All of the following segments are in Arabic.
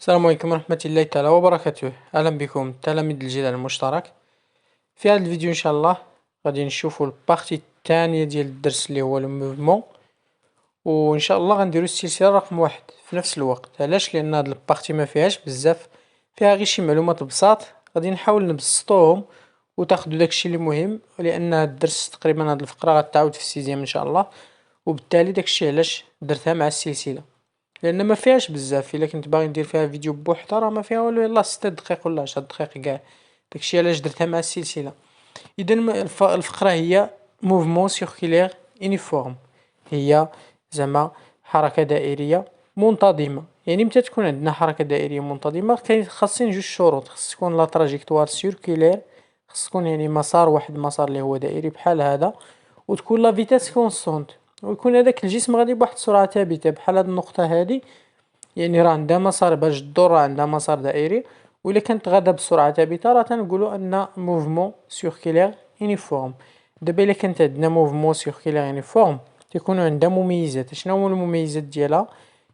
السلام عليكم ورحمة الله تعالى وبركاته. أهلا بكم تلاميذ الجيل المشترك. في هذا الفيديو إن شاء الله غادي نشوفو البارتي الثانية ديال الدرس اللي هو الموفمون، وإن شاء الله غنديرو السلسلة رقم 1 في نفس الوقت. علاش؟ لأن هاد البارتي ما فيهاش بزاف، فيها غير شي معلومات بساط غادي نحاول نبسطوهم وتاخدو داكشي اللي مهم، لأن هاد الدرس تقريبا هاد الفقرة غتعاود في السيزيام إن شاء الله، وبالتالي داكشي علاش درتها مع السلسلة، لان ما فيهاش بزاف. الا كنت باغي ندير فيها فيديو بوحدها راه ما فيها والو، يلاه 6 دقائق ولا 10 دقائق كاع. داكشي علاش درتها مع السلسله. اذا الفقره هي موفمون سيركولير يونيفورم، هي زعما حركه دائريه منتظمه. يعني متى تكون عندنا حركه دائريه منتظمه كاين خاصين جوج شروط: خاص تكون لا تراجيكتوار سيركولير، خاص تكون يعني مسار واحد، مسار اللي هو دائري بحال هذا، وتكون لا فيتاس كونستونت، ويكون هذاك الجسم غادي بواحد السرعه ثابته بحال هاد النقطه هذه. يعني راه عندها مسار باش تدور، راه عندها مسار دائري، وإلا كانت غادا بسرعة ثابتة راه تنقولوا أن موفمون سيركولير يونيفورم. دابا إلا كانت عندنا موفمون سيركولير يونيفورم تيكونوا عندها مميزات. شنو هما المميزات ديالها؟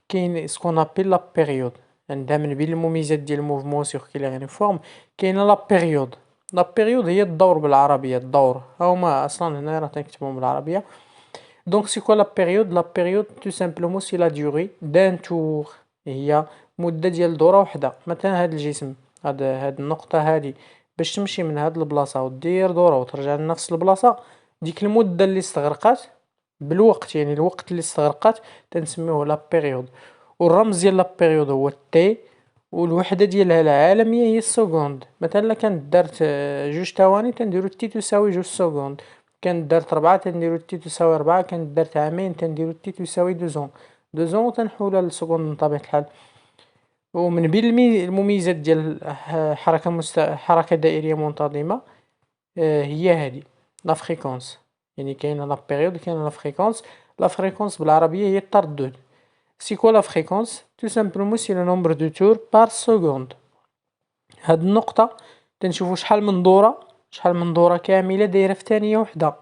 كاين سكون ابيل لا بيريود. عندها من بين المميزات ديال الموفمون سيركولير يونيفورم كاينه لا بيريود. لا بيريود هي الدور بالعربية، الدور هاهما أصلا هنا راه تنكتبهم بالعربية. Donc c'est quoi la période? La période tout simplement c'est la durée d'un tour. هي مدة ديال دورة وحدة. مثلا هاد الجسم، هاد النقطة هادي باش تمشي من هاد البلاصة ودير دورة وترجع لنفس البلاصة، ديك المدة اللي استغرقات بالوقت، يعني الوقت اللي استغرقات تنسميوه لا بيريود. والرمز ديال لا بيريود هو تي، والوحدة ديالها العالمية هي السكوند. مثلا إلا كانت دارت جوج ثواني تنديرو تي تساوي جوج سكوند، كانت دارت ربعة تنديرو تي تساوي ربعة، كانت دارت عامين تنديرو تي تساوي دوزون. دوزون تنحولها للسكوند من طبيعة الحال. ومن بين المميزات ديال حركة دائرية منتظمة هي هادي لا فريكونس. يعني كاينة لا بيريود كاينة لا فريكونس. لا فريكونس بالعربية هي التردد. سي كوا لا فريكونس؟ تو سامبلومون سي لو نومبر دو تور بار سكوند. هاد النقطة تنشوفو شحال من دورة كاملة دايرة في ثانية وحدة.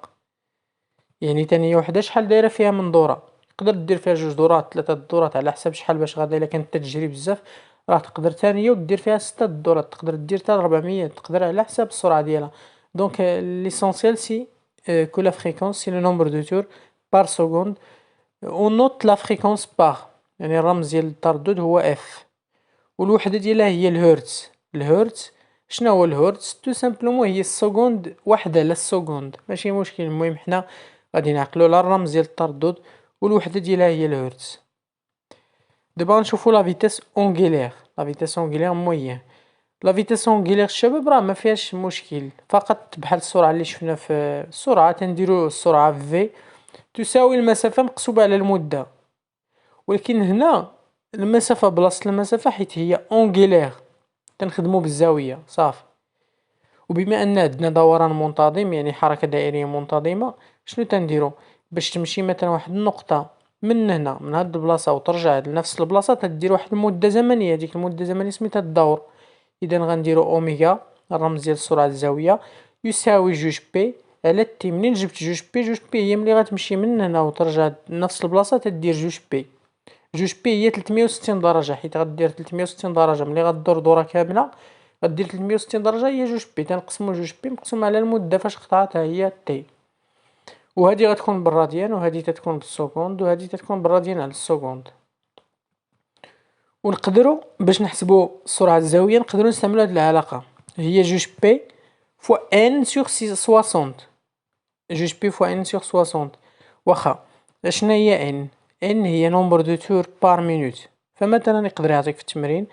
يعني ثانية وحدة شحال دايرة فيها من دورة. تقدر دير فيها جوج دورات، ثلاثة دورات على حسب شحال باش غادا. الا كانت تجري بزاف راه تقدر ثانية ودير فيها 6 دورات، تقدر دير حتى 400، تقدر على حسب السرعة ديالها. دونك ليسونسيال سي كو لا فريكونس سي لو نومبر دو تور بار سكوند. ونوت لا فريكونس بار، يعني الرمز ديال التردد هو اف، والوحدة ديالها هي الهرتز. الهرتز شنو هو الهرتز؟ تو سامبلومون هي السكوند واحدة على السكوند، ماشي مشكل. المهم حنا غادي نعقلو على الرمز ديال التردد والوحدة ديالها هي الهرتز. دابا نشوفو لا فيتاس اونغولير. لا فيتاس اونغولير موين. لا فيتاس اونغولير الشباب راه ما فيهاش مشكل، فقط بحال السرعة اللي شفنا في السرعة تنديرو السرعة في تساوي المسافة مقسوبة على المدة. ولكن هنا المسافة بلاصة المسافة حيت هي اونغولير تنخدمو بالزاوية صافي. وبما ان عندنا دوران منتظم يعني حركة دائرية منتظمة، شنو تنديرو باش تمشي مثلا واحد النقطة من هنا من هاد البلاصة وترجع لنفس البلاصة تدير واحد المدة زمنية، ديك المدة الزمنية سميتها الدور. اذا غنديرو اوميغا الرمز ديال السرعة الزاوية يساوي جوج بي على تي. منين جبت جوج بي؟ جوج بي هي ملي غتمشي من هنا وترجع لنفس البلاصة تدير جوج بي. جوج بي هي 360 درجة، حيت غدير 360 درجة ملي غدور دورة كاملة غدير 360 درجة هي جوج بي. تنقسمو جوج بي مقسوم على المدة فاش قطعتها هي تي. وهادي غتكون بالراديان، وهادي تتكون بالسكوند، وهادي تتكون بالراديان على السكوند. ونقدروا باش نحسبوا السرعة الزاوية نقدروا نستعملوا هاد العلاقة، هي جوج بي فوا ان سور 60. جوج بي فوا ان سور 60. واخا شنو هي ان؟ ان هي نومبر دو تور بار مينوت. فمثلا يقدر يعطيك في التمرين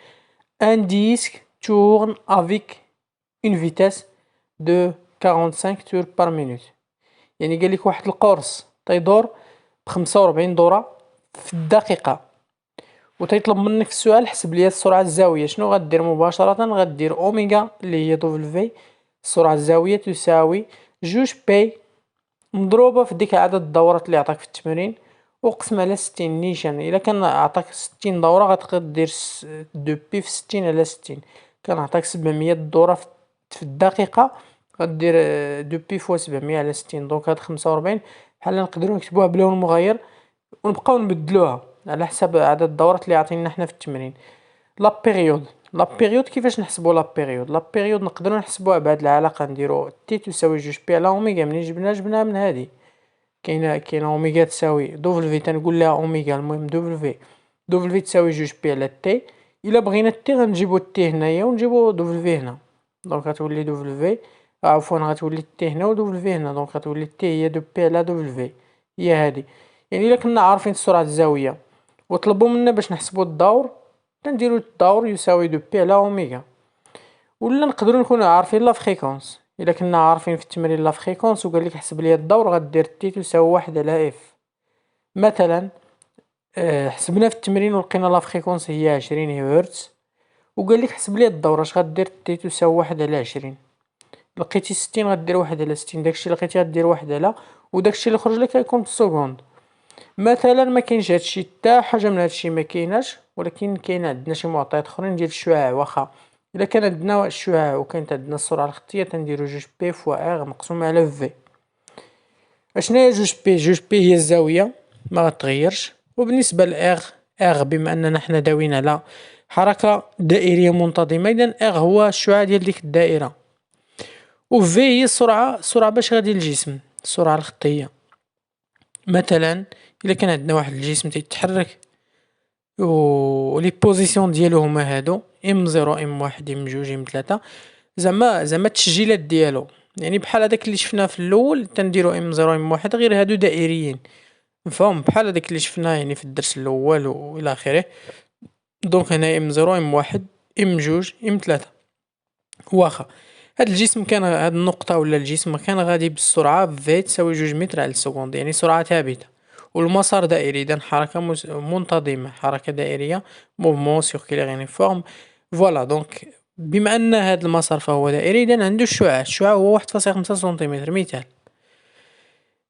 ان ديسك tourne avec une vitesse de 45 tours par minute. يعني قال لك واحد القرص تيدور ب45 دورة في الدقيقة، وتيطلب منك في السؤال حسب لي السرعة الزاوية. شنو غدير مباشرة؟ غدير اوميغا اللي هي في السرعة الزاوية تساوي جوج بي مضروبة في ديك عدد الدورات اللي عطاك في التمرين وقسم على 60. نيشان الا كان عطاك 60 دورة غتقدر دير دو بي في 60 على 60. كان عطاك 700 دورة في الدقيقة غدير دو بي فوا 700 على 60. دونك هاد 45 بحال نقدروا نكتبوها بلون مغاير ونبقاو نبدلوها على حسب عدد الدورات اللي عطينا حنا في التمرين. لا بيريود كيفاش نحسبوا لا بيريود نقدروا نحسبوها بهاد العلاقه، نديرو تي تساوي جوج بي على اوميغا. منين جبناها من هادي، كاينه اوميغا تساوي دوبل تنقول لها اوميغا، المهم دوبل تساوي جوج بي على تي. الا بغينا تي غنجيبو تي هنايا ونجيبو دوبل هنا، دونك غتولي دوبل عفوا غتولي تي هنا ودوبل هنا، دونك غتولي تي هي دو بي على دوبل هي هادي. يعني الا كنا عارفين سرعه الزاويه وطلبوا منا باش نحسبوا الدور، تنديرو الدور يساوي دو بي على اوميغا. ولا نقدروا نكونوا عارفين لا فريكونس، الا كنا عارفين في التمرين لا فريكونس وقال لك حسب لي الدور، غدير تي تساوي واحد على اف مثلا. حسبنا في التمرين ولقينا لا فريكونس هي 20 هرتز، وقال لك حسب لي الدور، اش غدير تي تساوي واحد على 20. لقيتي 60 غدير واحد على 60، داكشي اللي لقيتي غدير واحد على، وداكشي اللي خرج لك غيكون بالسكوند. مثلا ما كاينش هادشي، حتى حاجه من هادشي ما كايناش، ولكن كاين عندنا شي معطيات اخرين ديال الشعاع. واخا الا كان عندنا الشعاع وكانت عندنا السرعه الخطيه، تنديرو جوج بي فوا ار مقسوم على في. اشنا هي جوج بي؟ جوج بي هي الزاويه ما غتغيرش. وبالنسبه لار، بما اننا حنا داويين على حركه دائريه منتظمه، اذا ار هو الشعاع ديال ديك الدائره، وفي هي السرعه باش غادي الجسم، السرعه الخطيه. مثلا الا كان عندنا واحد الجسم تيتحرك و لي بوزيسيون ديالو هما هادو ام 0 ام 1 ام 2 ام 3، زعما التسجيلات ديالو يعني بحال هذاك اللي شفناه في الاول، تنديرو ام 0 ام 1 غير هادو دائريين، فهم بحال هذاك اللي شفناه يعني في الدرس الاول والى اخره. دونك هنا ام 0 ام 1 ام 2 ام 3. واخا هاد الجسم كان، هاد النقطة ولا الجسم كان غادي بالسرعة في تساوي 2 متر على الثانية، يعني سرعة ثابتة، والمسار دائري، إذا حركة منتظمة، حركة دائرية، موفمون سيركيلير يونيفورم. فوالا دونك بما أن هاد المسار فهو دائري، إذا عندو الشعاع هو 1.5 سنتيمتر مثال.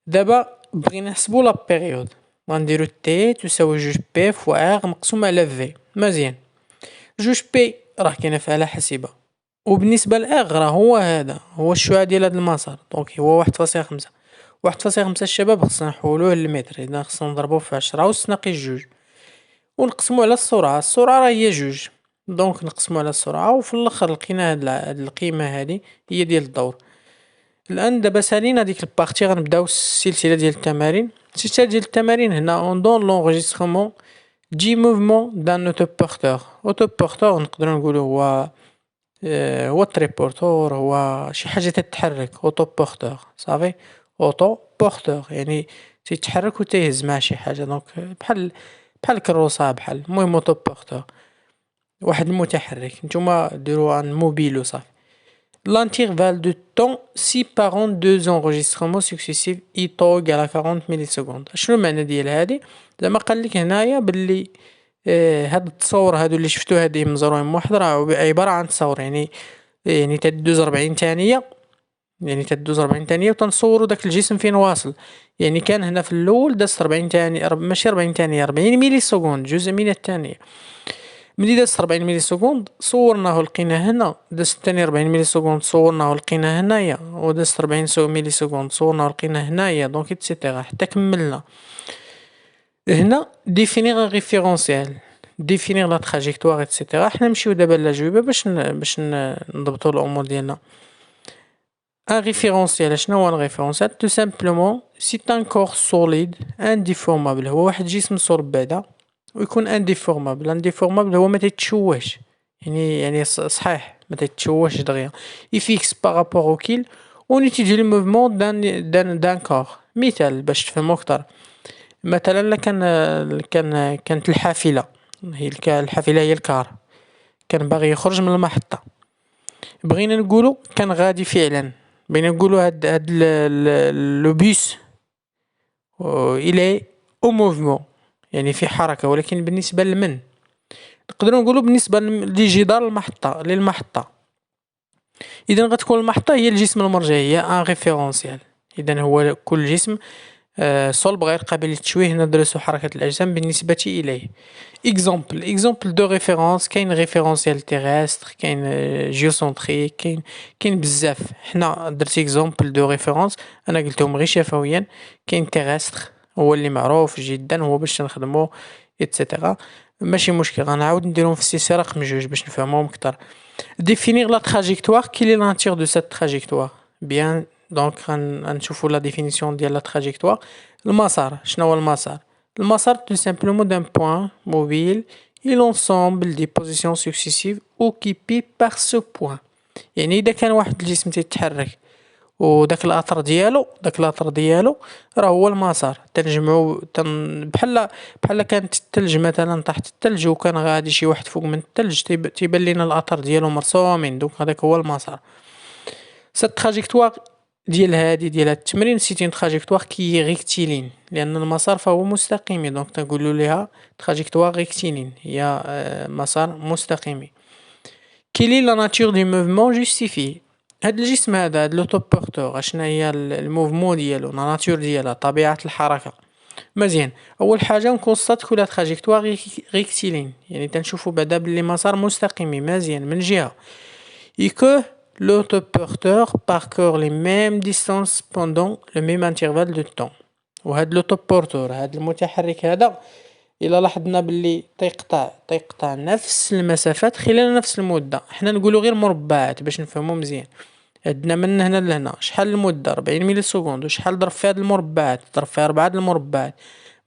دابا بغينا نحسبو لا بيريود، غنديرو تي تساوي 2 بي فوا ار مقسوم على في. مزيان، 2 بي راه كاينة في آلة حاسبة، وبالنسبة لأغ راه هو هذا هو الشعاع ديال هاد المسار، دونك هو 1.5. 1.5 الشباب خصنا نحولوه للمتر، إذا خصنا نضربوه في 10 أس ناقص 2 ونقسمو على السرعة راه هي 2، دونك نقسمو على السرعة وفي اللخر لقينا هاد القيمة هادي هي ديال الدور. الآن دابا سالينا ديك البارتي، غنبداو السلسلة ديال التمارين. السلسلة ديال التمارين هنا اون دون لونغيستخمون دي موفمون دان اوتو بورتور نقدرو نقولو هو التريبورتور، هو شي حاجة تتحرك، اوتو بورتور صافي. اوتو بورتور يعني تيتحرك وتيهز مع شي حاجة، دونك بحال الكروسة، بحال المهم اوتو بورتور واحد المتحرك. نتوما ديرو ان موبيل وصافي. L'intervalle de temps séparant deux enregistrements successifs est égal à 40 مليسكوند. شنو المعنى ديال هادي؟ زعما قال لك هنايا باللي هاد التصور هادو اللي شفتو هادي من 0 م 1 راه عبارة عن تصور، يعني تدوز 40 ثانية، يعني تدوز 40 ثانية وتنصورو داك الجسم فين واصل. يعني كان هنا في الاول دازت 40 ثانية، ماشي 40 ثانية، 40 مليسكوند، جزء من الثانية. ملي دازت 40 مليسكوند صورناه لقينا هنا، دازت تاني 40 مليسكوند صورناه لقينا هنايا، ودازت 40 مليسكوند صورناه لقينا هنايا، دونك ايتترا حتى كملنا. هنا ديفينيغ ان ريفيرونسيال، ديفينيغ لا تراجيكتوار ايتترا. حنا نمشيو دابا للاجوبه باش نضبطوا الامور ديالنا. ان ريفيرونسيال، شنو هو الريفيرونسيال؟ تو سامبلومون سي ان كور سوليد انديفورمابل، هو واحد الجسم صلب بعدا ويكون انديفورمابل هو ما تيتشوهش، يعني صحيح ما تيتشوهش دغيا. يفيكس بارابور او كيل ونيتيجي لو موفمون دان كور. مثال باش تفهمو اكثر، مثلا لا كانت الحافله، الحافله هي الكار، كان باغي يخرج من المحطه، بغينا نقولوا كان غادي فعلا، بغينا نقولوا هاد لو بيس الى او موفمون يعني في حركه، ولكن بالنسبه لمن؟ نقدروا نقولوا بالنسبه لجدار المحطه، للمحطه. اذا غتكون المحطه هي الجسم المرجعي، هي ان ريفيرونسيال. اذا هو كل جسم صلب غير قابل للتشويه ندرسوا حركه الاجسام بالنسبه اليه. اكزومبل دو ريفيرونس، كاين ريفيرونسيال تيرستر، كاين جيوسنتريك، كاين بزاف. حنا درت اكزومبل دو ريفيرونس انا قلتهم غير شفويا. كاين تيرستر هو اللي معروف جدا، هو باش نخدمو ايتترا. ماشي مشكل، غنعاود نديرهم في السلسلة رقم جوج باش نفهموهم كتر. définir la trajectoire quelle est la nature de cette trajectoire bien. دونك غنشوفو لا ديفينيسيون ديال لا trajectoire. المسار، شنو هو المسار؟ المسار tout simplement d'un point mobile et l'ensemble des positions successives occupées par ce point. يعني اذا كان واحد الجسم تيتحرك وداك الاطر ديالو راه هو المسار. تنجمعو بحال كانت الثلج مثلا، تحت الثلج وكان غادي شي واحد فوق من الثلج تيبان لينا الاثر ديالو مرسومين، دونك هذاك هو المسار. سات تراجيكتوار ديال هاد التمرين سيتي تراجيكتوار كي ريكتيلين، لان المسار فهو مستقيم، دونك تنقولوا ليها تراجيكتوار ريكتيلين، هي مسار مستقيم. كيلي لا ناتور دي موفمون جوستيفي. هاد الجسم هاد لوطوبورتور اشنا هي الموفمون ديالو، لا ناتور ديالها، طبيعة الحركة. مزيان، اول حاجة نكونستات كو لا تراجيكتوار ريكتيلين، يعني تنشوفو بعدا بلي مسار مستقيم. مزيان، من جهة et que l'autoporteur parcourt les mêmes distances pendant le même intervalle de temps. وهاد لوطوبورتور، هاد المتحرك هذا، الا لاحظنا باللي تيقطع نفس المسافات خلال نفس المدة. حنا نقولوا غير مربعات باش نفهموا مزيان. عندنا من هنا لهنا شحال المدة 40 ملي سكوند، وشحال ضرب في هاد المربعات، ضرب في 4 المربعات.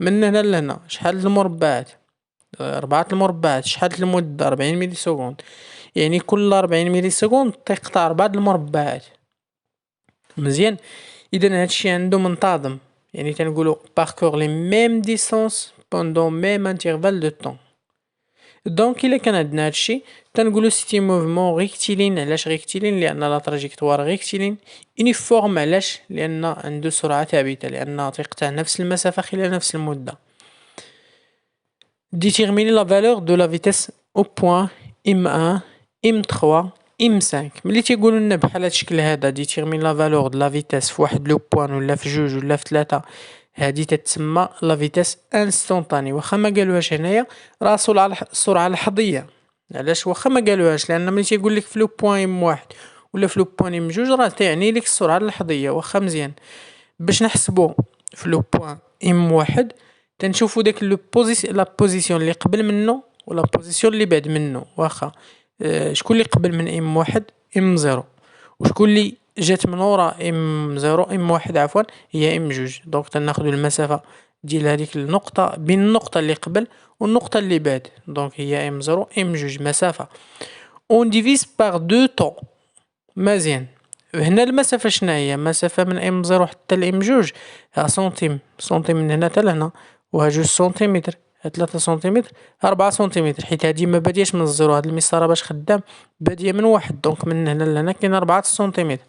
من هنا لهنا شحال المربعات، 4 المربعات، شحال المدة 40 ملي سكوند. يعني كل 40 ملي سكوند تيقطع 4 المربعات. مزيان، اذا هادشي عنده منتظم، يعني تنقولوا parcourt les mêmes distances pendant même intervalle de temps. دونك الا كان عندنا هادشي تنقولوا سيتي موفمون ريكتيلين. علاش ريكتيلين؟ لان لا تراجيكتوار ريكتيلين. يونيفورم، علاش؟ لان عنده سرعه ثابته، لان تيقطع نفس المسافه خلال نفس المده. déterminer la valeur de la vitesse au point M1 M3 M5. ملي تيقولوا لنا بحال هاد الشكل هذا déterminer la valeur de la vitesse في واحد لو بوين ولا في جوج ولا في ثلاثة، هذه تتسمى لا فيتاس انستونطاني. واخا ما قالوهاش هنايا راه السرعه اللحظيه. علاش واخا ما قالوهاش؟ لان ملي تيقول لك في لو بوين ام واحد ولا في لو بوين ام جوج راه تعني لك السرعه اللحظيه. واخا مزيان باش نحسبوا في لو بوين ام واحد تنشوفوا داك لا بوزيسيون اللي قبل منه ولا بوزيسيون اللي بعد منه. واخا شكون اللي قبل من ام واحد؟ ام زيرو. وشكون اللي جات من ورا ام زيرو؟ ام واحد عفوا، هي ام جوج. دونك تناخدو المسافة ديال هذيك النقطة بين النقطة اللي قبل والنقطة اللي بعد، دونك هي ام زيرو ام جوج مسافة. اون ديفيز باغ دو طون. مزيان، هنا المسافة شنا هي؟ مسافة من ام زيرو حتى لام جوج ها سنتيم، سنتيم من هنا حتى لهنا، وها جوج سنتيمتر، ها 3 سنتيمتر، 4 سنتيمتر، حيت هادي ما بادياش من الزيرو. هاد المسطرة باش خدام بادية من واحد، دونك من هنا لهنا كاين 4 سنتيمتر.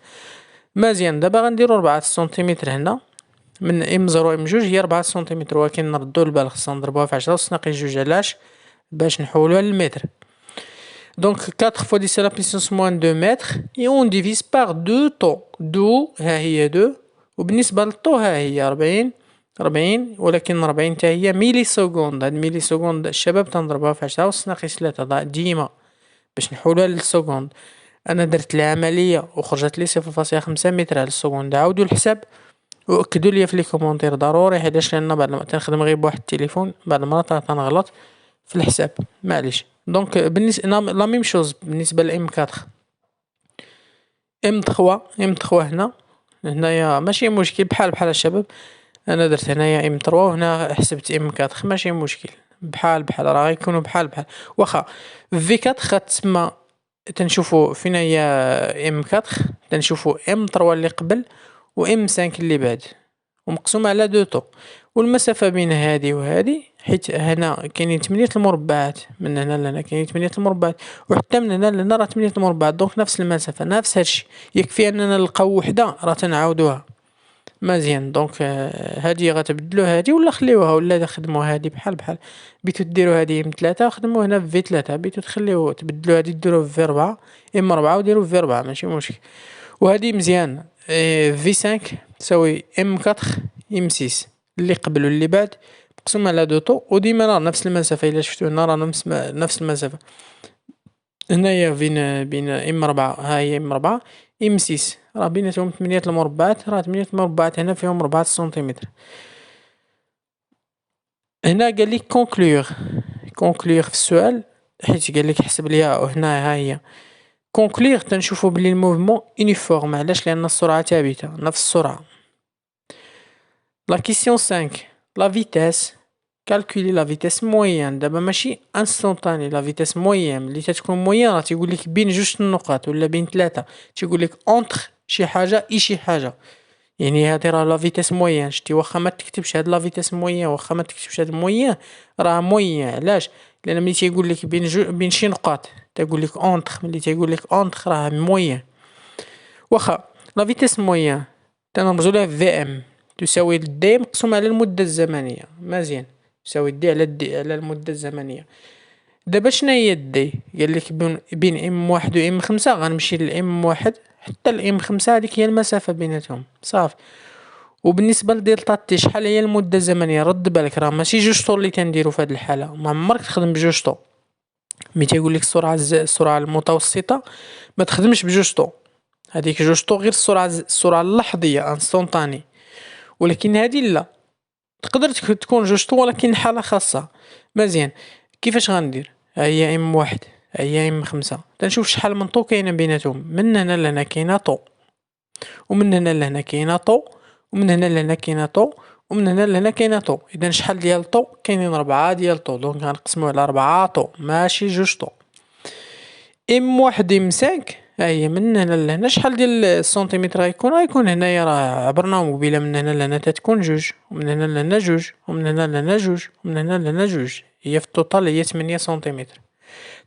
مزيان، دابا غنديرو 4 سنتيمتر هنا من ام زيرو ام جوج هي 4 سنتيمتر، ولكن نردو البال خصنا نضربوها في 10 أس ناقص جوج. علاش؟ باش نحولوها للمتر. دونك 4 fois 10 à la puissance moins 2 mètres et on divise par 2 طو. دو ها هي 2، وبالنسبة للطو ها هي 40 ولكن 40 تا هي ميلي سكوند. هاد ميلي سكوند الشباب تنضربوها في 10 أس ناقص 3 ديما باش نحولوها للسكوند. انا درت العمليه وخرجت لي 0.5 متر على السكوند. عاودوا الحساب واكدوا لي في لي كومونتير ضروري، حيتاش لان بعد ما تنخدم غير بواحد التليفون بعد المرات تنغلط في الحساب، معليش. دونك بالنسبه لا ميم شوز بالنسبه لام 4 ام 3 هنايا ماشي مشكل، بحال الشباب. انا درت هنايا ام 3 وهنا حسبت ام 4، ماشي مشكل، بحال راه غيكونوا بحال. واخا في 4 غتسمى تنشوفوا فين هي ام 4، تنشوفوا ام 3 اللي قبل و ام 5 اللي بعد، ومقسومه على دو طو. والمسافه بين هذه وهذه، حيت هنا كاينين 8 المربعات، من هنا لهنا كاينين 8 المربعات، وحتى من هنا لهنا راه 8 المربعات، دونك نفس المسافه نفس هادشي. يكفي اننا نلقاو وحده راه تنعاودوها. مزيان، دونك هادي غتبدلو هادي ولا خليوها ولا خدموا هادي بحال بيتو ديروا هادي ام 3 وخدموا هنا في 3، بيتو تخليو تبدلوا هادي ديروها في 4 ام 4 وديروا في 4 ماشي مشكل. وهادي مزيان في 5 تساوي ام 4 ام 6 اللي قبل واللي بعد مقسوم على دو طو، وديما راه نفس المسافه. الا شفتو هنا راه نفس المسافه. هنايا بين ام 4 ها هي ام 4 ام 6 راه بيناتهم 8 المربعات، راه 8 المربعات هنا فيهم 4 سنتيمتر. هنا قال لك كونكلور في السؤال، حيت قال لك حسب ليها هنا ها هي كونكلور تنشوفو بلي الموفمون يونيفورم. علاش؟ لان السرعة ثابتة نفس السرعة. لا كيسيون 5 لا فيتاس كالكولي لا فيتاس مويان. دابا ماشي انستونطاني، لا فيتاس مويان ملي تتكون مويان راه تيقول لك بين جوج النقاط ولا بين ثلاثة، تيقول لك اونتر شي حاجة شي حاجة. يعني هادي راه لا فيتاس مويان. شتي واخا ما تكتبش هاد لا فيتاس مويان، واخا ما تكتبش هاد مويان، راه مويان. علاش؟ لان ملي تيقول لك بين شي نقاط تيقول لك اونتر، ملي تيقول لك اونتر راه مويان. واخا لا فيتاس مويان تنرمزو لها في ام تساوي دي مقسوم على المدة الزمنية. مزيان، تساوي دي على المدة الزمنية. دابا شناهي دي؟ قالك بين ام واحد و ام خمسة، غنمشي لام واحد حتى لام خمسة، هاديك هي المسافة بيناتهم صافي. وبالنسبة لدلتا تي شحال هي المدة الزمنية؟ رد بالك راه ماشي جوج طول اللي تنديرو في هاد الحالة، ما عمرك تخدم بجوج طول. ملي تيقول لك السرعة المتوسطة ما تخدمش بجوج طول، هذيك جوج طو غير السرعة اللحظية انستونطاني. ولكن هذه لا، تقدر تكون جوج طو ولكن حالة خاصة. مزيان، كيفاش غندير؟ ها هي ام واحد، ها هي ام خمسة، تنشوف شحال من طو كاينة بيناتهم. من هنا لهنا كاينة طو، ومن هنا لهنا كاينة طو، ومن هنا لهنا كاينة طو، ومن هنا لهنا كاينة طو. اذا شحال ديال طو؟ كاينين 4 ديال طو، دونك غنقسمو على 4 طو ماشي جوج طو. ام واحد ام سانك، ها هي من هنا لهنا شحال ديال السنتيمتر غيكون هنايا راه عبرناهم قبيله. من هنا لهنا تتكون جوج، ومن هنا لهنا جوج، ومن هنا لهنا جوج، ومن هنا لهنا جوج. هي في التوتال هي 8 سنتيمتر.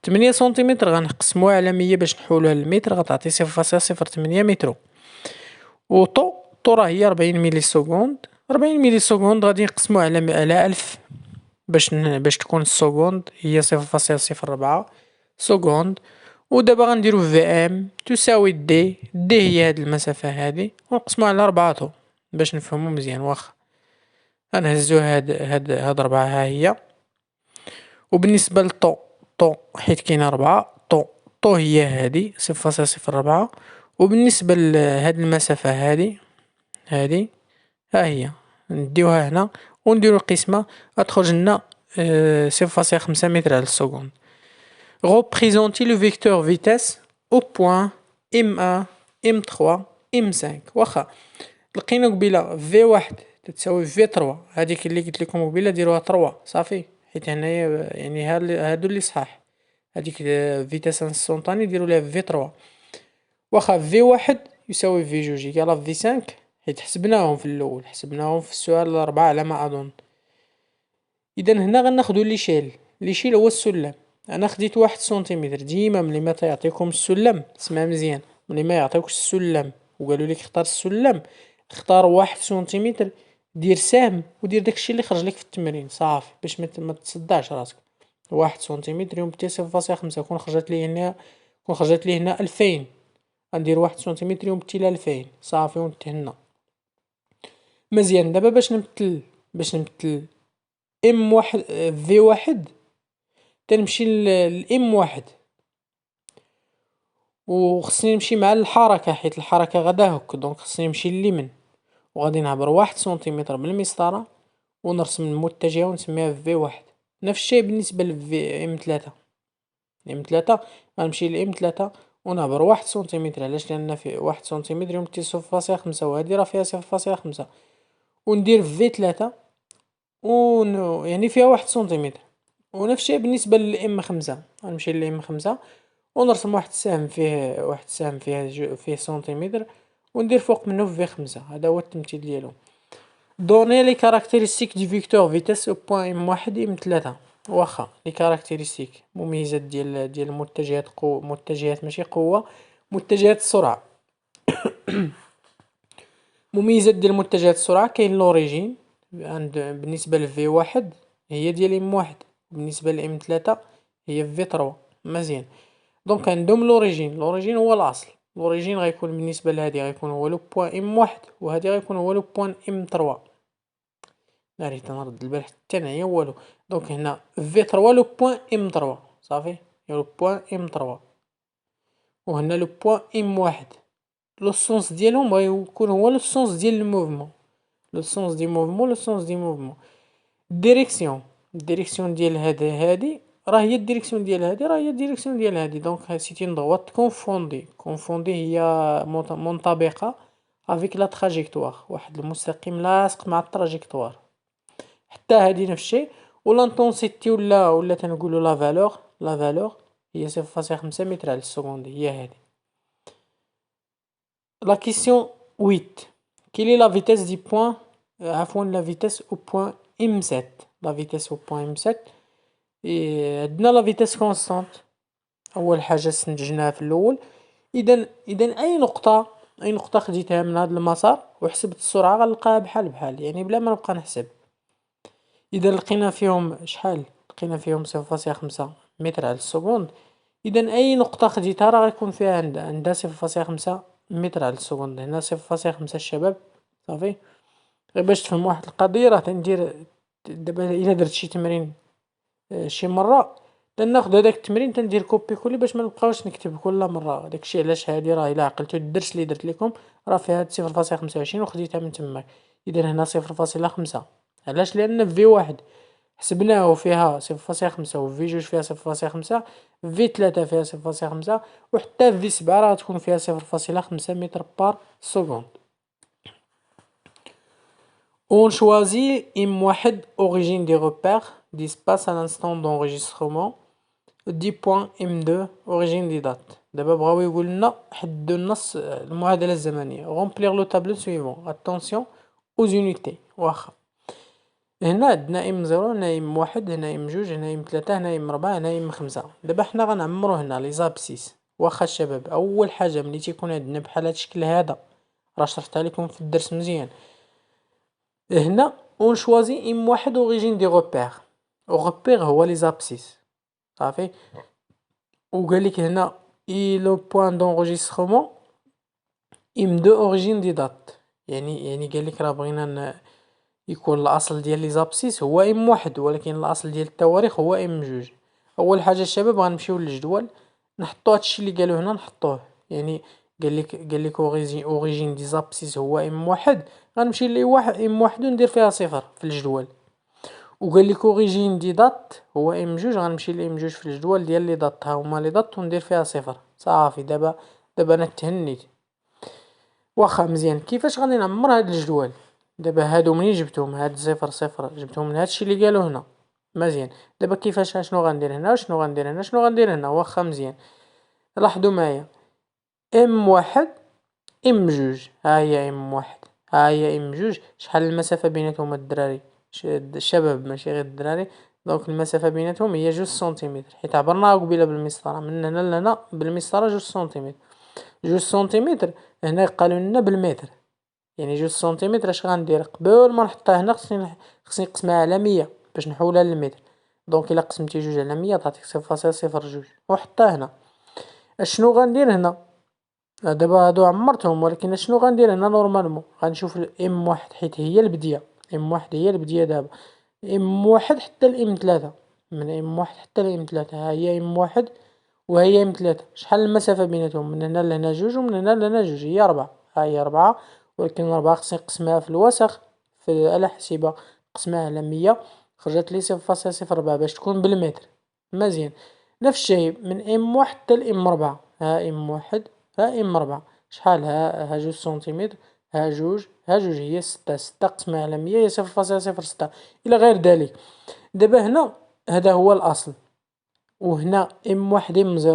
8 سنتيمتر غنقسموها على 100 باش نحولوها للمتر، غتعطي 0.08 متر. و طو راه هي 40 ملي سكوند. 40 ملي سكوند غادي نقسموها على 1000 باش تكون السكوند هي 0.04 سكوند. ودابا غنديرو في ام تساوي دي هي هاد المسافة هادي، ونقسموها على 4 طو باش نفهمو مزيان. واخا غنهزو هاد 4 ها هي. وبالنسبة طو حيت كاينة 4 طو هي هادي 0.04. وبالنسبة لهاد المسافة هادي ها هي نديوها هنا ونديرو القسمة، غتخرج لنا 0.5 متر على السكوند. Représenter le vecteur vitesse au point M1 M3 M5. واخا لقينا قبيله V1 تتساوي V3، هذيك اللي قلت لكم قبيله ديروها 3 صافي، حيت هنايا يعني هادو اللي صحاح. هذيك فيتاس انستونطاني ديروا لها V3. واخا V1 يساوي V2 يقال V5، حيت حسبناهم في الاول، حسبناهم في السؤال الأربعة على ما اظن. اذا هنا غناخدو ليشيل هو السلم. انا خديت 1 سنتيمتر. ديما ملي ما تعطيكم السلم اسمع مزيان، ملي ما يعطيوكش السلم وقالوا لك اختار السلم، اختار 1 سنتيمتر، دير سهم ودير داكشي اللي خرج لك في التمرين صافي، باش ما تصدعش راسك. 1 سنتيمتر يمثل 0.5. كون خرجت لي هنا 2000، غندير 1 سنتيمتر يمثل 2000 صافي وانتهينا. مزيان، دابا باش نمثل ام واحد في واحد تنمشي لام واحد، وخصني نمشي مع الحركة حيت الحركة غدا هك، دونك خصني نمشي لليمن، وغادي نعبر 1 سنتيمتر بالمسطرة ونرسم المتجهة ونسميها في واحد. نفس الشيء بالنسبة لفي ام 3 غنمشي لام 3 ونعبر 1 سنتيمتر. علاش؟ لان في 1 سنتيمتر يمثل 0.5، وهادي راه فيها 0.5. وندير في 3 يعني فيها 1 سنتيمتر. ونفس الشيء بالنسبة للام 5، غنمشي لام 5 ونرسم واحد السهم فيه سنتيمتر، وندير فوق منه في 5. هذا هو التمثيل ديالو. دوني لي كاركتيرستيك دي فيكتور فيتاس او بوين ام 1 ام 3. واخا لي كاركتيرستيك مميزات ديال المتجهات متجهات ماشي قوة، متجهات السرعة. مميزات ديال متجهات السرعة، كاين لوريجين بالنسبة لفي واحد هي ديال ام 1، بالنسبة لام 3 هي في 3. مزيان، دونك عندهم لوريجين هو الاصل. لوريجين غيكون بالنسبة لهادي غيكون هو لو بوين ام 1، وهادي غيكون هو لو بوين ام 3. ناري تنرد البال حتى انايا والو. دونك هنا في 3 لو بوين ام 3 صافي، لو بوين ام 3. وهنا لو بوين ام 1. لو سونس ديالهم غيكون هو لو سونس ديال الموفمون، لو سونس دي موفمون. الديريكسيون ديال هادي راه هي الديريكسيون ديال هادي، راه هي الديريكسيون ديال هادي. دونك سيتي une droite كونفوندي هي منطبقة افيك لا تراجيكتوار، واحد المستقيم لاصق مع التراجيكتوار. حتى هادي نفس الشيء. و لانتونسيتي ولا تنقولوا لا فالور هي 0.5 متر على السكوند، هي هادي. لا كيسيون 8، كيل لا فيتيس دي بوين عفوا لا فيتيس او بوين ام7. لا فيتيس او بوين ام7 عندنا لا فيتيس كونستانت، اول حاجه استنتجناها في الاول. اذا اي نقطه خديتها من هذا المسار وحسبت السرعه غنلقاها بحال بحال، يعني بلا ما نبقى نحسب. اذا لقينا فيهم شحال، لقينا فيهم 0.5 متر على السكوند، اذا اي نقطه خديتها راه غيكون فيها عندها 0.5 متر على السكوند. هنا 0.5 الشباب صافي. غير باش تفهم واحد القضيه، راه تندير دابا الا درت شي تمرين شي مره تناخذ هذاك التمرين تندير كوبي كولي باش ما نبقاوش نكتب كل مره. داكشي علاش هادي راه الا عقلتو الدرس اللي درت لكم راه فيها 0.25 وخديتها من تماك. اذا هنا 0.5، علاش؟ لان في واحد حسبناه فيها 0.5 وفي جوج فيها 0.5، في 3 فيها 0.5، وحتى في 7 راه تكون فيها 0.5 متر بار سكوند. On choisit M1 origine des repères d'espace à l'instant d'enregistrement. 10.M2 origine des dates. دابا بغاو يقول لنا حدوا النص المعادله الزمنيه. remplir le tableau suivant. attention aux unités. واخا هنا عندنا M0، هنا M1، هنا M2، هنا M3، هنا M4، هنا M5. دابا حنا غنعمرو هنا لي زابسيس. واخا الشباب اول حاجه ملي تيكون عندنا بحال هاد الشكل هذا، راه شرحتها لكم في الدرس مزيان. هنا اون شوازي M1 origine des repères. repère هو لي زابسيس صافي. وقال لك هنا اي لو بوين دونجسترومون M2 origine des dates. يعني قال لك راه بغينا يكون الاصل ديال لي زابسيس هو M1، ولكن الاصل ديال التواريخ هو M2. اول حاجه الشباب غنمشيو للجدول نحطو هادشي اللي قالوا هنا نحطوه. يعني قال لك اوريجين دي زابسيس هو M1، غنمشي لي واحد M1 وندير فيها صفر في الجدول. وقال لك اوريجين دي دات هو M2، غنمشي ل M2 في الجدول ديال لي دات، ها هما لي دات وندير فيها صفر صافي. دابا انا تهنيت. واخا مزيان. كيفاش غادي نعمر هاد الجدول؟ دابا هادو منين جبتهم؟ هاد 0 جبتهم من هادشي اللي قالوا هنا مزيان. دابا كيفاش؟ شنو غندير هنا شنو غندير هنا؟ واخا مزيان. لاحظوا معايا M1 M2، ها هي M1 ها هي M2. شحال المسافه بيناتهم الدراري؟ الشباب ماشي غير الدراري. دونك المسافه بيناتهم هي 2 سنتيمتر، حيت عبرناها قبيله بالمسطره من هنا لهنا بالمسطره 2 سنتيمتر. 2 سنتيمتر هنا قالوا لنا بالمتر، يعني 2 سنتيمتر. اش غندير قبل ما نحطها هنا؟ خصني نقسمها على 100 باش نحولها للمتر. دونك الا قسمتي 2 على 100 تعطيك 0.02 وحطها هنا. اشنو غندير هنا؟ دابا هادو عمرتهم، ولكن اشنو غندير هنا؟ نورمالمون غنشوف M1 حيت هي البديه. M1 هي البديه. دابا M1 حتى M3، من M1 حتى M3 ها هي M1 وهي M3. شحال المسافه بيناتهم؟ من هنا لهنا 2 ومن هنا لهنا 2 هي 4. ها هي 4، ولكن 4 خصني نقسمها في الوسخ في على حسيبه، نقسمها على 100 خرجت لي 0.04 باش تكون بالمتر. مزيان. نفس الشيء من M1 حتى M4، ها M1 ها M4 شحال؟ ها 2 سنتيمتر، ها 2 هي 6 قسمها على 100 هي 0.06 الى غير ذلك. دابا هنا هذا هو الاصل، وهنا M1 M0،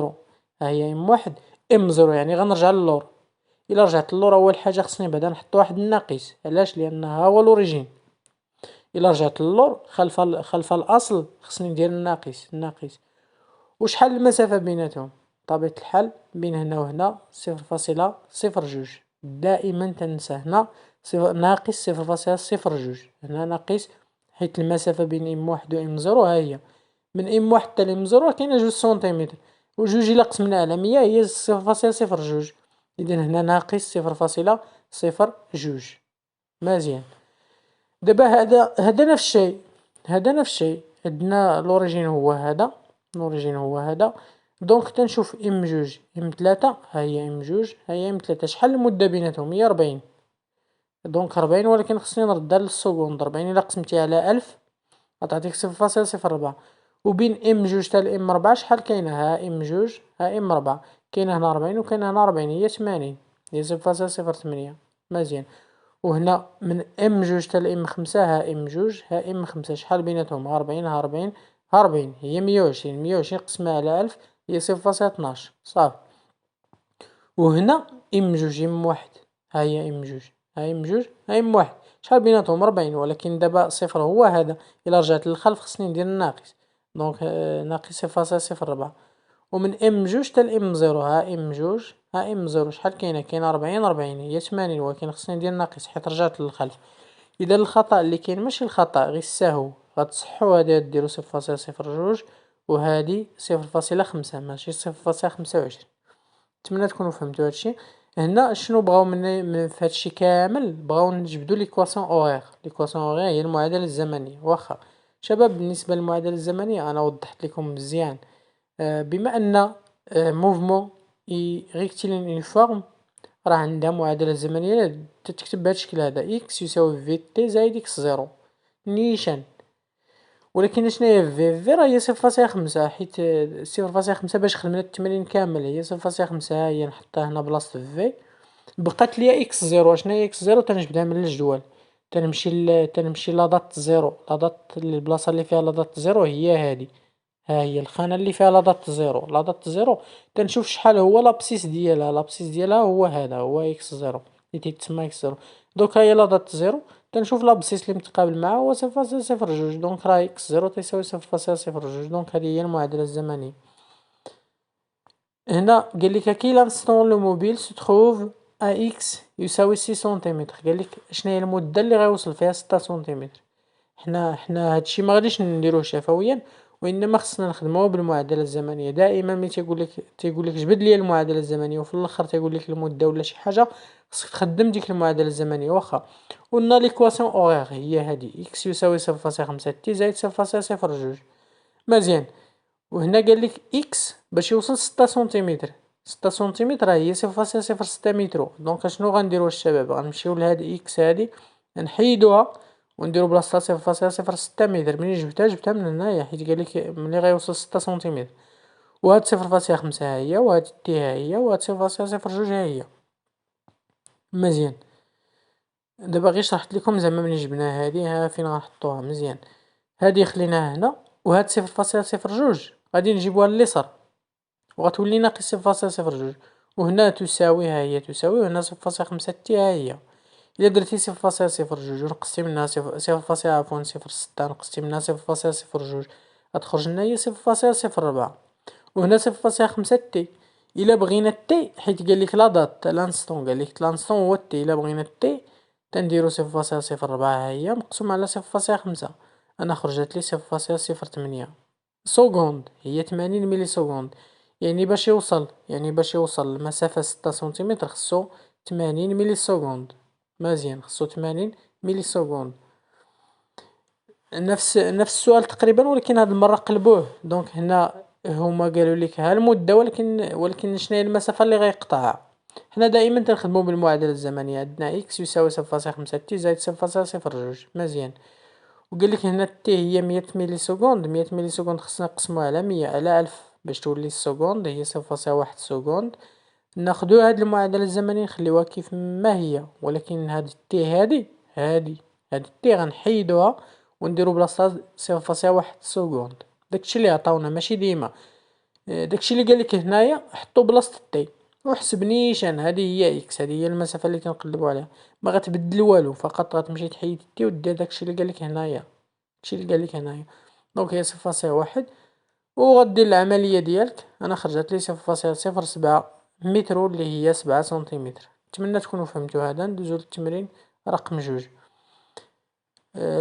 ها هي M1 M0. يعني غنرجع للور. الا رجعت للور اول حاجه خصني بعدا نحط واحد الناقص. علاش؟ لان ها هو الاوريجين. الا رجعت للور خلف الاصل خصني ندير الناقص. وشحال المسافه بيناتهم؟ بطبيعه الحال بين هنا وهنا 0.02. دائما تنسى هنا ناقص 0.02. هنا ناقص حيت المسافه بين M1 و M0 ها هي من M1 حتى M0 كاينه 2 سنتيمتر، وجوج الا قسمنا على 100 هي 0.02. اذا هنا ناقص 0.02. مزيان. دابا هذا نفس الشيء عندنا لوريجين هو هذا. دونك تنشوف M2 M3، ها هي M2 ها هي M3. شحال المده بيناتهم؟ هي 40. دونك 40، ولكن خصني نردها للسكوند. 40 الا قسمتي على 1000 غتعطيك 0.04. وبين ام جوج تاع الام ربعة شحال كاينة؟ ها ام جوج ها ام ربعة، كاينة هنا 40 وكاينة هنا 40، هي 80، هي 0.08. مزيان. وهنا من ام جوج تاع الام خمسة، ها ام جوج ها ام خمسة، شحال بيناتهم؟ 40 ها 40 ها 40، هي 120. 120 قسمها على 1000 هي 0.12. صافي. وهنا ام جوج ام واحد، ها هي ام جوج ها ام جوج ها ام واحد، شحال بيناتهم؟ 40. ولكن دابا صفر هو هذا، الا رجعت للخلف خصني ندير الناقص، دونك ناقص 0.04. ومن ام جوج حتى الام زيرو، ها ام جوج ها ام زيرو، شحال كاينه؟ كاينه 40 40، هي 80. ولكن خصني ندير ناقص حيت رجعت للخلف. اذا الخطا اللي كاين ماشي الخطا، غير السهو، غتصحوا هذه ديروا 0.02 وهذه 0.5 ماشي 0.25. نتمنى تكونوا فهمتوا هادشي. هنا شنو بغاو من في هادشي كامل؟ بغاو نجبدوا ليكواسيون اوغير. ليكواسيون اوغير هي المعادله الزمنيه. واخا شباب بالنسبه للمعادله الزمنيه انا وضحت لكم مزيان. بما ان موفمون ريكتيلين اون فورم راه عندها معادله زمنيه تتكتب بهذا الشكل هذا: اكس يساوي في تي زائد اكس زيرو نيشان. ولكن شناهي في راه هي 0.5، حيت 0.5 باش خدمنا التمرين كامل هي 0.5. ها هي نحطها هنا بلاصه في. بقات ليا اكس زيرو. شنو هي اكس زيرو؟ تنجبدها من الجدول، تنمشي لا دات زيرو، لا دات البلاصه اللي فيها لا دات زيرو هي هادي. ها هي الخانه اللي فيها لا دات زيرو. لا دات زيرو تنشوف شحال هو لابسيس ديالها. لابسيس ديالها هو هذا، هو اكس زيرو اللي تيتسمى اكس زيرو. دوك هي لا دات زيرو، تنشوف لابسيس اللي متقابل معاه هو 0.02. دونك راه اكس زيرو تيساوي 0.02. دونك هذه هي المعادله الزمنيه. هنا قال لك كي لانستون لو موبيل سو تروف ا اكس يساوي 6 سنتيمتر. قال لك شنو هي المده اللي غيوصل فيها 6 سنتيمتر. حنا هادشي ما غاديش نديروه شفويا، وانما خصنا نخدموه بالمعادله الزمنيه. دائما ملي تيقول لك جبد لي المعادله الزمنيه وفي الاخر تيقول لك المده ولا شي حاجه، خصك تخدم ديك المعادله الزمنيه. واخا قلنا ليكواسيون اوغير هي هادي: اكس يساوي 0.5 تي زائد 0.02. مزيان. وهنا قال لك اكس باش يوصل 6 سنتيمتر. 6 سنتيمتر هي 0.06 متر. دونك شنو غنديروا الشباب؟ غنمشيو لهاد اكس هادي نحيدوها ونديرو بلاصتها 0.06 متر. ملي جبتها من هنايا، حيت قال لك ملي غيوصل 6 سنتيمتر. وهاد 0.5 ها هي، وهاد تي ها هي، وهاد 0.02 ها هي. مزيان. دابا غير شرحت لكم زعما ملي جبنا هادي ها فين غنحطوها. مزيان. هادي خليناها هنا، وهاد 0.02 غادي نجيبوها لليسار وغتولي ناقص 0.02. وهنا تساوي، ها هي تساوي، وهنا 0.5 تي ها هي. إلا درتي 0.02 ونقصتي منها 0.06 نقصتي منها 0.02 غتخرج لنا هي 0.04. وهنا 0.5 تي. إلا بغينا تي، حيت قالك لا دات لانستون، قالك لانستون هو تي. إلا بغينا تي تنديرو 0.04 ها هي مقسوم على 0.5. أنا خرجت لي 0.08 سكوند. هي 80 ملي سكوند. باش يوصل لمسافة 6 سنتيمتر خصو 80 ملي سكوند. مزيان، خصو 80 ملي سكوند. نفس السؤال تقريبا، ولكن هاد المرة قلبوه. دونك هنا هما قالوا لك ها المدة، ولكن شنو هي المسافة اللي غيقطعها. حنا دائما تنخدمو بالمعادلة الزمنية. عندنا اكس يساوي 0.5 تي زائد 0.02. مزيان. وقال لك هنا تي هي 100 ملي سكوند. 100 ملي سكوند خصنا نقسموها على 100 على 1000 باش تولي السكوند هي 0.1 سكوند. ناخدو هاد المعادلة الزمنية نخليوها كيف ما هي، ولكن هاد التي هادي التي غنحيدوها ونديرو بلاصتها 0.1 سكوند. داكشي اللي عطاونا ماشي ديما. داكشي اللي قالك هنايا حطو بلاصة التي وحسب نيشان. هادي هي اكس، هادي هي المسافة اللي تنقلبو عليها. ما غتبدل والو، فقط غتمشي تحيد التي ودير داكشي اللي قالك هنايا. دونك هي 0.1 وغدير العملية ديالك. انا خرجت لي 0.07 متر اللي هي 7 سنتيمتر. نتمنى تكونوا فهمتوا هذا. ندوزو للتمرين رقم 2.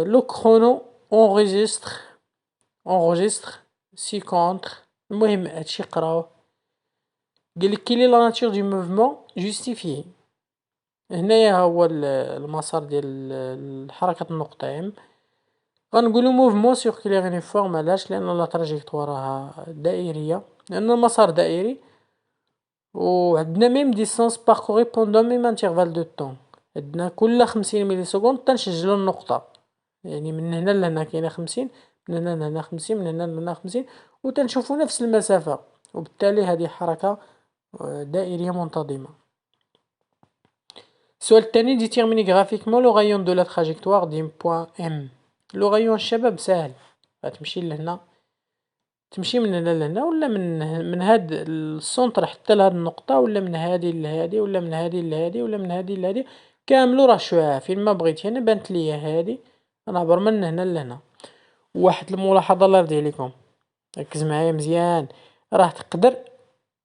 لو كرونو اونغيستر سي كونتر. المهم هادشي قراوه. قالك كيلي لا ناتور دو موفمون جوستيفيي. هنايا هو المسار ديال حركة النقطة ام. غنقولو موفمون سيركولير يونيفورم. علاش؟ لان لا تراجيكتوار راها دائرية، لان المسار دائري. وعندنا ميم ديستانس باركوري بوندون ميم انترفال دو طون. عندنا كل 50 ملي سكوند تنسجلو النقطة. يعني من هنا لهنا كاينة 50، من هنا لهنا 50، من هنا لهنا 50، وتنشوفو نفس المسافة، وبالتالي هذه حركة دائرية منتظمة. السؤال الثاني: déterminer graphiquement le rayon de la trajectoire d'un point M. لو rayon الشباب ساهل، غتمشي لهنا، تمشي من هنا لهنا، ولا من هاد السونتر حتى لهاد النقطة، ولا من هادي لهادي، ولا من هادي لهادي، ولا من هادي لهادي، كاملو راه شعاع فين ما بغيتي. انا بانت ليا هادي غنعبر من هنا لهنا. واحد الملاحظة الله يرضي عليكم، ركز معايا مزيان، راه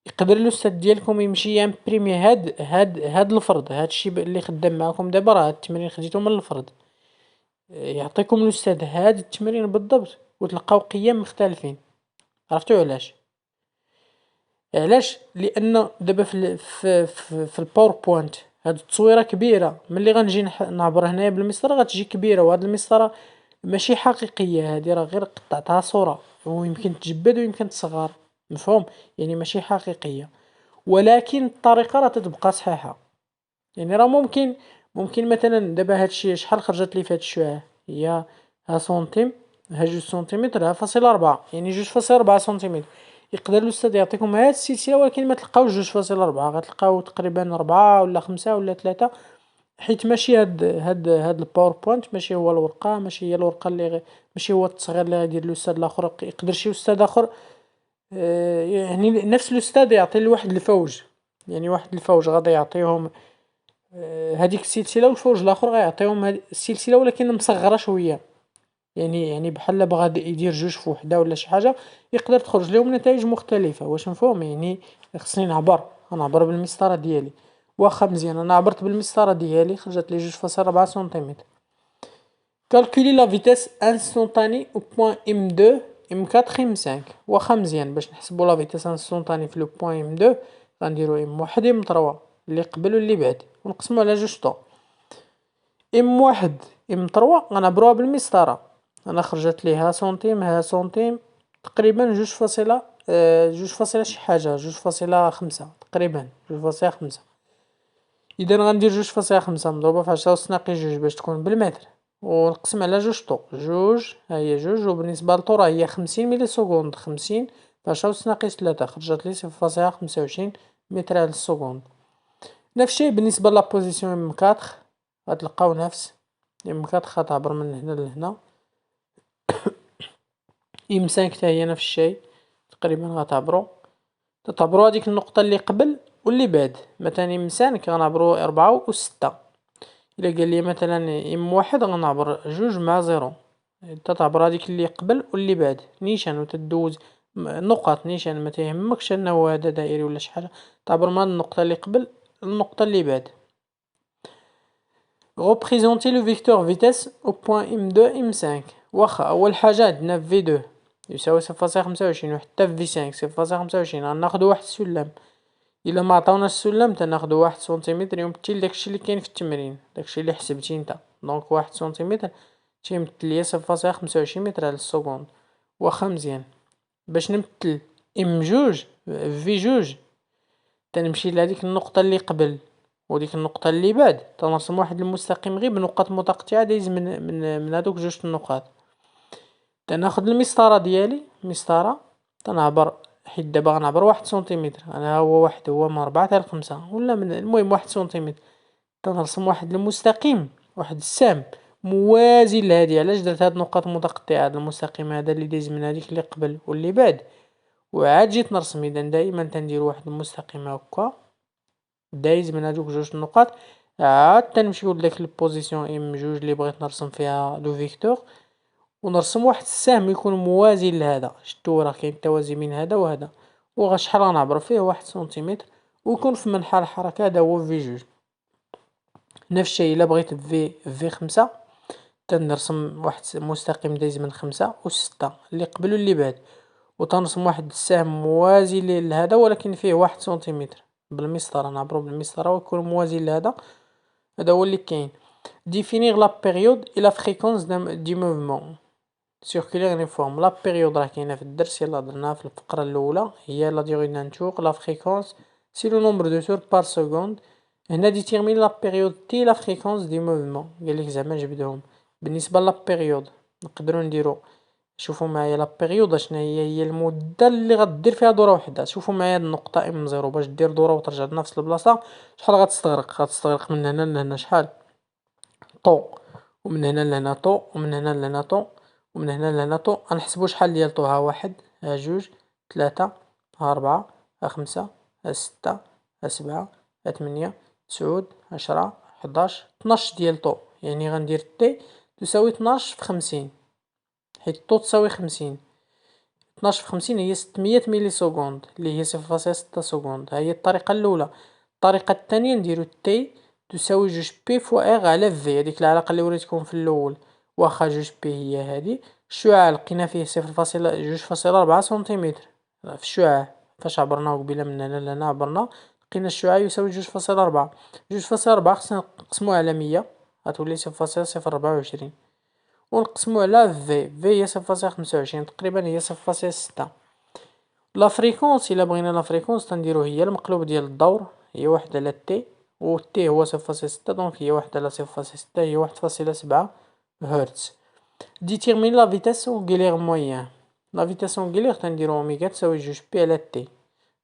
يقدر الاستاذ ديالكم يمشي يامبريمي هاد الفرض، هادشي اللي خدام معاكم دابا، راه هاد التمرين خديتو من الفرض، يعطيكم الاستاذ هاد التمرين بالضبط وتلقاو قيم مختلفين. عرفتوا علاش؟ لان دابا في الباوربوينت هاد التصويره كبيره، ملي غنجي نعبر هنايا بالمسطره غتجي كبيره، وهاد المسطره ماشي حقيقيه، هادي راه غير قطعتها صوره، ويمكن تجبد ويمكن تصغر، مفهوم؟ يعني ماشي حقيقيه، ولكن الطريقه راه تتبقى صحيحه. يعني راه ممكن مثلا دابا هادشي شحال خرجت لي في هاد الشعاع، هي ها سنتيم، ها 2 سنتيمتر، ها فاصلة 4، يعني 2.4 سنتيمتر. يقدر الأستاذ يعطيكم هاد السلسلة، ولكن ما تلقاوش 2.4، غتلقاو تقريبا 4 ولا 5 ولا 3، حيت ماشي هاد الباوربوينت ماشي هو الورقة، ماشي هي الورقة ماشي هو التصغير اللي غيدير الأستاذ الآخر. يقدر شي أستاذ آخر يعني نفس الأستاذ يعطي لواحد الفوج، يعني واحد الفوج غادي يعطيهم هاديك السلسلة، والفوج الآخر غيعطيهم هاد السلسلة ولكن مصغرة شوية، يعني بحال بغا يدير جوج فوحدة ولا شي حاجة، يقدر تخرج لهم نتائج مختلفة. واش مفهوم؟ يعني خصني غنعبر بالمسطرة ديالي، واخا مزيان انا عبرت بالمسطرة ديالي خرجت لي 2.4 سنتيمتر. calculer la vitesse instantanée au point M2 M4 M5. واخا مزيان باش نحسبوا لا فيتاس انستونطاني في لو بوين M2 غنديرو M1 M3 اللي قبل واللي بعد، ونقسمو على جوج طو. M1 M3 غنعبروها بالمسطرة، انا خرجت لي ها سنتيم ها سنتيم، تقريبا 2 فاصلة شي حاجة، 2.5 تقريبا 2.5. اذا غندير 2.5 مضروبة في 10 أس ناقص 2 باش تكون بالمتر، ونقسم على جوج طو، ها هي جوج، وبالنسبة للطو راه هي 50 ملي سكوند، 50 في 10 أس ناقص 3 خرجت لي 0.25 متر على السكوند. نفس الشيء بالنسبة لابوزيسيون M4، غتلقاو نفس M4 غتعبر من هنا لهنا، M5 حتى هي نفس الشيء تقريبا تتعبروا هذيك النقطة اللي قبل واللي بعد. مثلا M5 غنعبرو 4 و6، إلا قال لي مثلا M1 غنعبر 2 مع 0، تتعبر هذيك اللي قبل واللي بعد نيشان، وتدوز نقط نيشان، ما تيهمكش انه هذا دائري ولا شي حاجة، تعبر من النقطة اللي قبل النقطة اللي بعد. représenter le vecteur vitesse au point M2 M5. واخا أول حاجة عندنا V2 يساوي 0.25، وحتى في V5 0.25، غناخدو واحد السلم، إلا ما عطاوناش السلم تناخدو 1 سنتيمتر يمثل داكشي اللي كاين في التمرين، داكشي اللي حسبتي نتا. دونك 1 سنتيمتر تيمثل ليا 0.25 متر على السكوند. واخا مزيان، باش نمثل M2 V2 تنمشي لهاديك النقطة اللي قبل وديك النقطة اللي بعد، تنرسم واحد المستقيم غير بنقط متقطعة دايز من هادوك جوج النقاط. تناخد المسطرة ديالي، مسطرة تنعبر، حيت دابا غنعبر 1 سنتيمتر، انا هو واحد هو من 4 حتى ل5، ولا المهم 1 سنتيمتر. تنرسم واحد المستقيم، واحد السهم موازي لهادي. علاش درت هاد النقاط متقطعة؟ هاد المستقيم هذا اللي دايز من هاديك اللي قبل واللي بعد، وعاد جيت نرسم. اذا دائما تندير واحد المستقيم هكا دايز من هادوك جوج النقاط، عاد تنمشيو لداك البوزيسيون M2 اللي بغيت نرسم فيها لو فيكتور، ونرسم واحد السهم يكون موازي لهذا. شتو راه كاين التوازي من هذا وهذا، وشحال غنعبر فيه 1 سنتيمتر، ويكون في منحى الحركة هذا هو V2. نفس الشيء الا بغيت في 5 تنرسم واحد مستقيم دايز من 5 و6 اللي قبل واللي بعد، وتنرسم واحد السهم موازي لهذا ولكن فيه 1 سنتيمتر بالمسطرة، نعبرو بالمسطرة ويكون موازي لهذا. هذا هو اللي كاين. définir la période et la fréquence du mouvement circulaire uniforme. لا بيريود راه كاينه في الدرس، يلا درناها في الفقرة الأولى، هي لا ديغي دان تور. لا فريكونس سي لو نومبر دو تور بار سكوند. هنا ديتيرمين لا بيريود تي لا فريكونس دي موفمون، قالك زعما جبدهم بالنسبة لابيريود نقدروا نديرو، شوفوا معايا لابيريود شنو هي المدة اللي غدير فيها دورة وحدة. شوفوا معايا هاد النقطة ام زيرو باش دير دورة وترجع لنفس البلاصة، شحال غتستغرق من هنا لهنا شحال طو، ومن هنا لهنا طو، ومن هنا لهنا طو، ومن هنا لهنا طو. غنحسبو شحال ديال طو، ها واحد، ها جوج، ثلاثة، ها ربعة، ها خمسة، ها ستة، ها سبعة، ها تمنية، تسعود، 10، 11، 12 ديال طو. يعني غندير تي تساوي 12 في 50، حيت طو تساوي 50، 12 في 50 هي 600 ميلي سكوند اللي هي 0.6 سكوند. ها هي الطريقة الأولى. الطريقة الثانية نديرو تي تساوي جوج بي فوا اغ على في، هذيك العلاقة اللي وريتكم في الأول. واخا جوج بي هي هادي، الشعاع لقينا فيه 0.2.4 سنتيمتر في الشعاع. فاش عبرناه قبيلة من هنا لهنا عبرنا، لقينا الشعاع يساوي 2.4. 2.4 خصنا نقسموه على 100 غتولي 0.024، ونقسمو على في هي 0.25 تقريبا هي 0.6. لا فريكونس الا بغينا لا فريكونس تنديرو هي المقلوب ديال الدور، هي واحد على تي، و تي هو 0.6 دونك هي واحد على 0.6 هي 1.7 هرتز. ديتيرمين لا فيتاس اونغولير مويان. لا فيتاس اونغولير تنديرو اوميغا تساوي جوج بي على تي،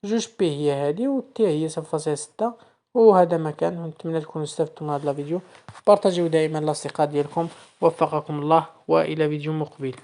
جوج بي هي هادي و تي هي 0.6. وهذا ما كان، نتمنى تكونوا استفدتوا من هذا الفيديو. بارطاجيو دائما الاصدقاء ديالكم، وفقكم الله والى فيديو مقبل.